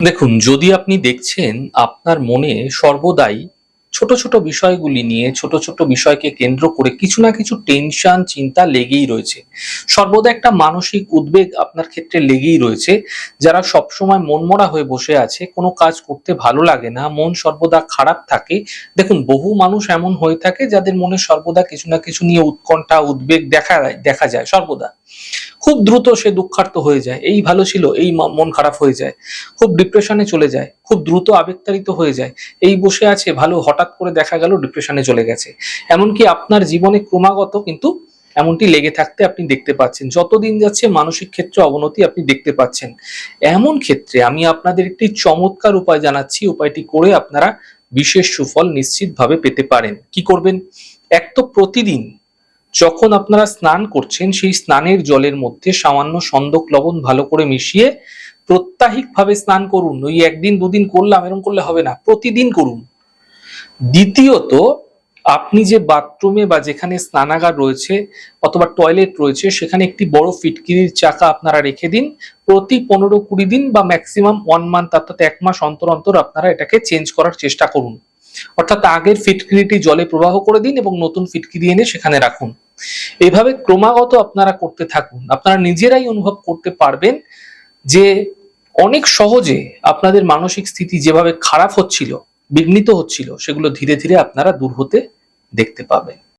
দেখুন, যদি আপনি দেখছেন আপনার মনে সর্বদাই ছোট, ছোট বিষয়গুলি নিয়ে ছোট, ছোট বিষয়কে কেন্দ্র করে কিছু না কিছু টেনশন, চিন্তা লেগেই রয়েছে। সর্বদা একটা মানসিক উদ্বেগ আপনার ক্ষেত্রে লেগেই রয়েছে। যারা সবসময় মনমরা হয়ে বসে আছে, কোনো কাজ করতে ভালো লাগে না, মন সর্বদা খারাপ থাকে। দেখুন, বহু মানুষ এমন হয়ে থাকে যাদের মনে সর্বদা কিছু না কিছু নিয়ে উৎকণ্ঠা, উদ্বেগ দেখা যায় সর্বদা। খুব দ্রুত সে দুঃখার্ত হয়ে যায়। এই ভালো ছিল, এই মন খারাপ হয়ে যায়। খুব ডিপ্রেশনে চলে যায়। খুব দ্রুত আবেগতাড়িত হয়ে যায়। এই বসে আছে ভালো, হঠাৎ করে দেখা গেল ডিপ্রেশনে চলে গেছে। এমনকি আপনার জীবনে ক্রমাগত কিন্তু এমনটি লেগে থাকতে আপনি দেখতে পাচ্ছেন। যত দিন যাচ্ছে মানসিক ক্ষেত্রে অবনতি আপনি দেখতে পাচ্ছেন। এমন ক্ষেত্রে আমি আপনাদের একটি চমৎকার উপায় জানাচ্ছি। উপায়টি করে আপনারা বিশেষ সুফল নিশ্চিতভাবে পেতে পারেন। কি করবেন? এক তো প্রতিদিন যখন আপনারা স্নান করছেন সেই স্নানের জলের মধ্যে সামান্য সন্দক লবণ ভালো করে মিশিয়ে প্রত্যাহিকভাবে স্নান করুন। ওই একদিন দুদিন করলাম এরকম করলে হবে না, প্রতিদিন করুন। দ্বিতীয়ত, আপনি যে বাথরুমে বা যেখানে স্নানাগার রয়েছে অথবা টয়লেট রয়েছে সেখানে একটি বড় ফিটকিরির চাকা আপনারা রেখে দিন। প্রতি 15-20 দিন বা ম্যাক্সিমাম 1 মান্থ অর্থাৎ 1 মাস অন্তর অন্তর আপনারা এটাকে চেঞ্জ করার চেষ্টা করুন। অর্থাৎ আগের ফিটকিরিটি জলে প্রবাহ করে দিন এবং নতুন ফিটকিরি এনে সেখানে রাখুন। এভাবে ক্রমাগত আপনারা করতে থাকুন। আপনারা নিজেরাই অনুভব করতে পারবেন যে অনেক সহজে আপনাদের মানসিক স্থিতি যেভাবে খারাপ হচ্ছিল, বিঘ্নিত হচ্ছিল, সেগুলো ধীরে ধীরে আপনারা দূর হতে দেখতে পাবেন।